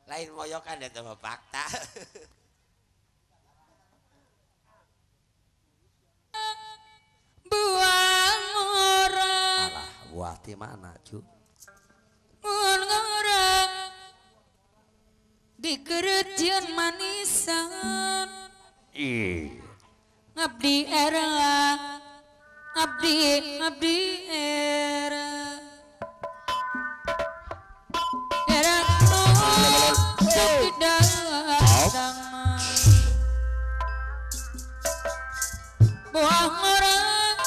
Lain moyokan ya sama fakta. Buang orang. Alah, buah di mana, Cu? Buang orang. Di keretian manisan. Ngabdi era. Abdi era. Era tidak buang orang,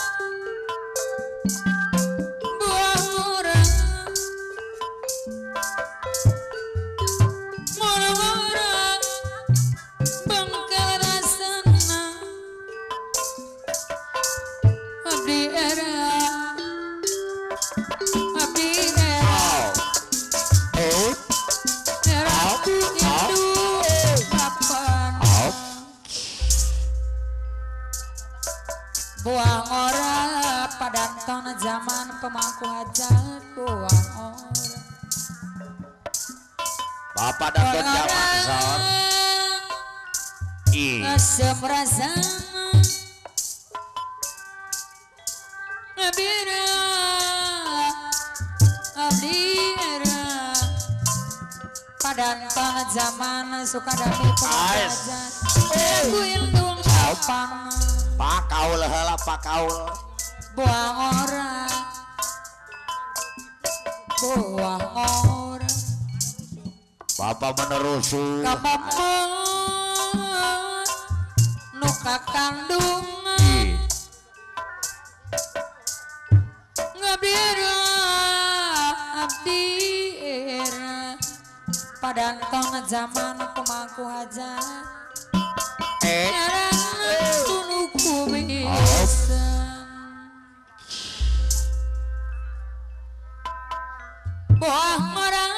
buang orang, buang orang, bangkal rasana, abdi era, era itu kapan? Buang ora padanton zaman pemangku hajat buang ora Bapak dan zaman sor. ngasem rasa ngabira abdira padanton zaman suka dami pemangku hajat aku indung kapan Pak Kaul heula Pak Kaul. buang ora Bapak menerusu. kapamun nuka kandungan ngabira abdi era padantong zaman pemangku hajat era tunuku bisa buah orang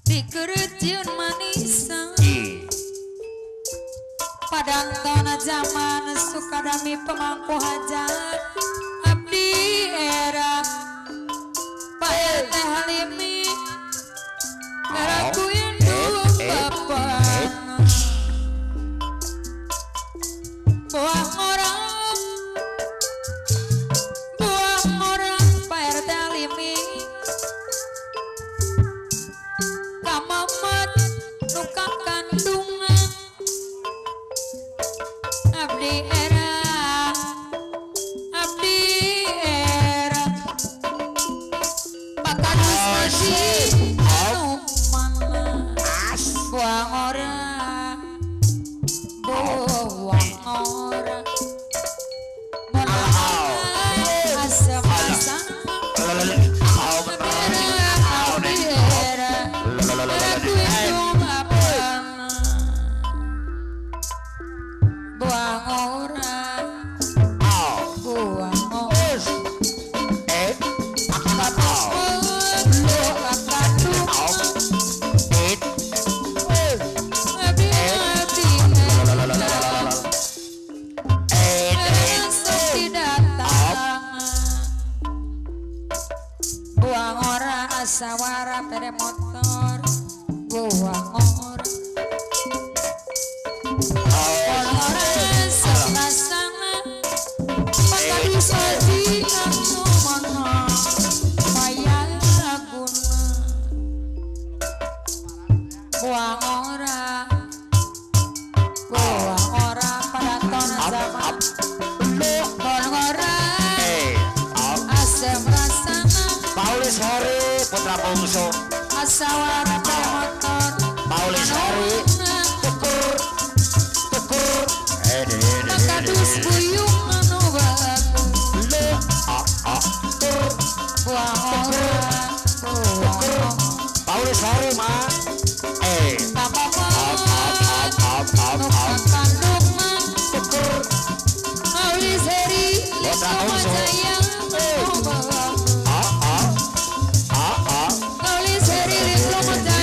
di keretian manisan padantong zaman sukadami pemangku hajat abdi era Pak RT Halimi era ku indung bapak buang orang Pak RT Halimi kamamat nuka kandungan abdi era pakadus lagi mana buang orang asam-asam buang orang buang ora asawara pere motor buang ora selasana maka disaji anu mana maya guna buang ora pada ton zaman buang ora asem rasana Paulis Hari putra bungsu. asawara pere motor Paulis Hari tukur. makadus buyung anu bagus buang ora Paulis Hari mah. kamamat nuka kandungan Paulis Heri Jaya Paulis Heri Jaya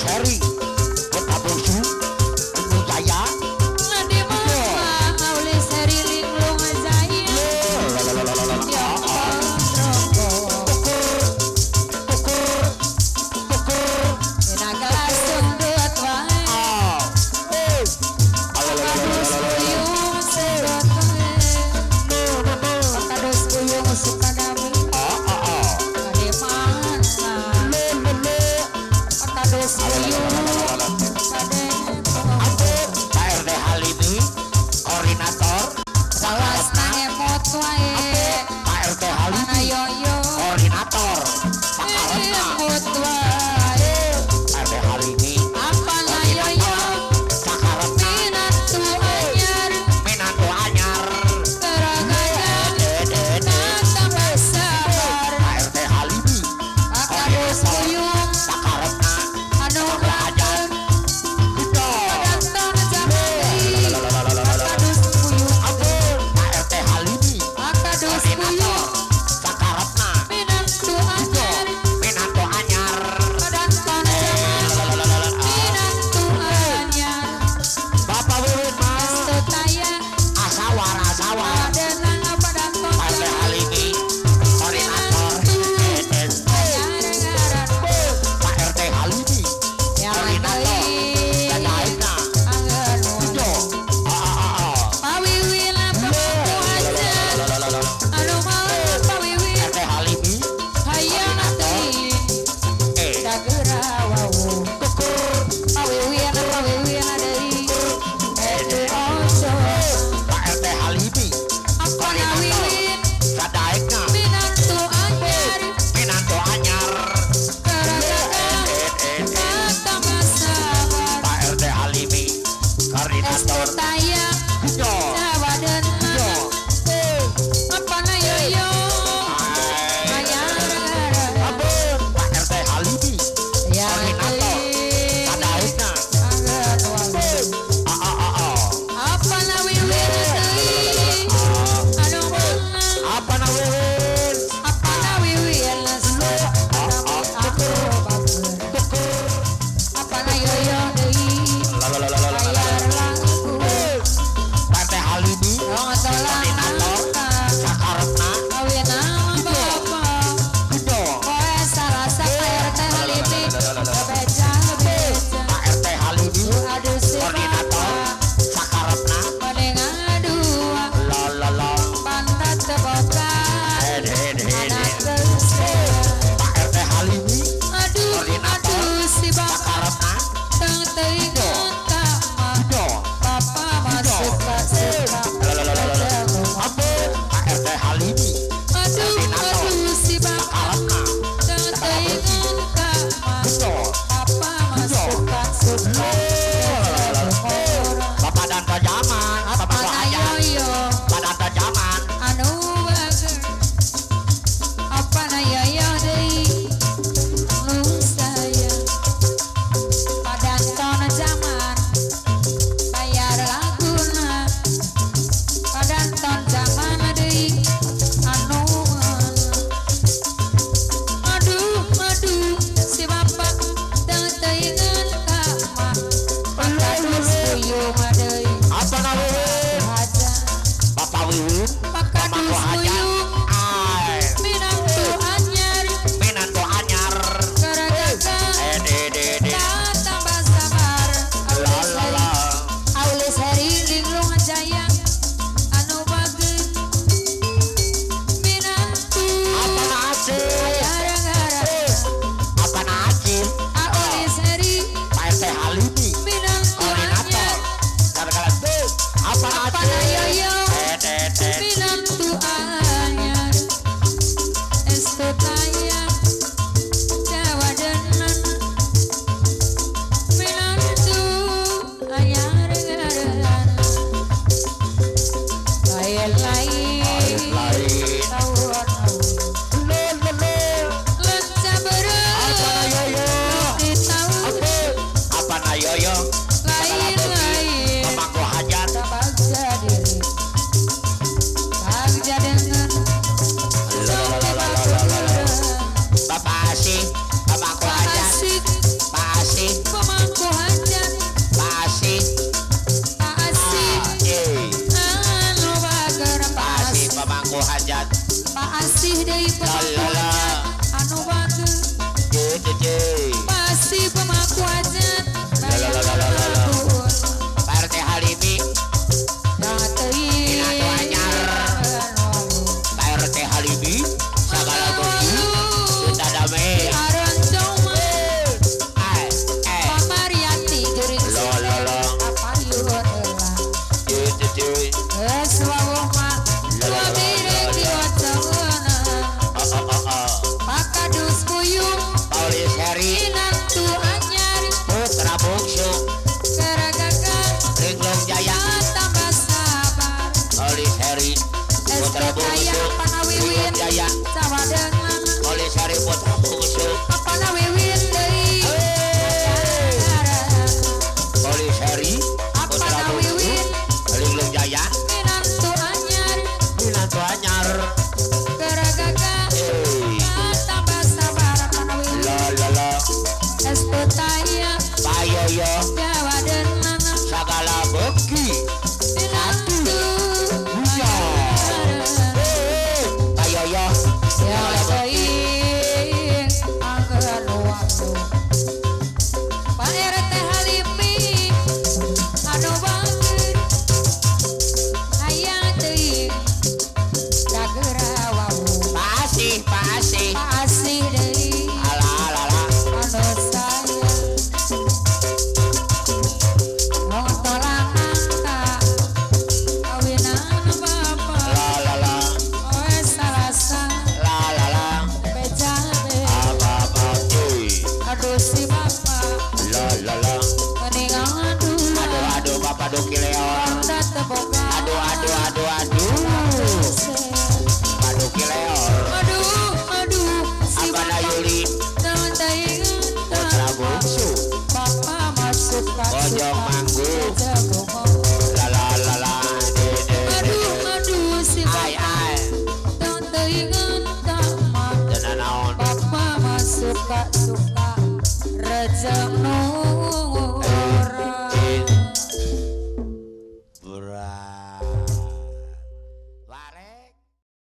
Sari Putra Bungsu Ibu Jaya Nadi mama Auli seri linglung jaya Yang pondroko Dina gelas sundut wae Pakadus kuyung sedot wae Pakadus kuyung Sukadami Nadi mana Pakadus kuyung Aduh kileor. Ronda teboga. Aduh aduh aduh aduh. Aduh kileor. Aduh si Abana Bapak Yuli. naon teh inget Putra bungsu. Papa masuk Bojong Manggu. jago ngomong. La la la la. Aduh si Ai Bapak ai. naon teh inget mah Jangan naon. Papa masuk suka rejeng nu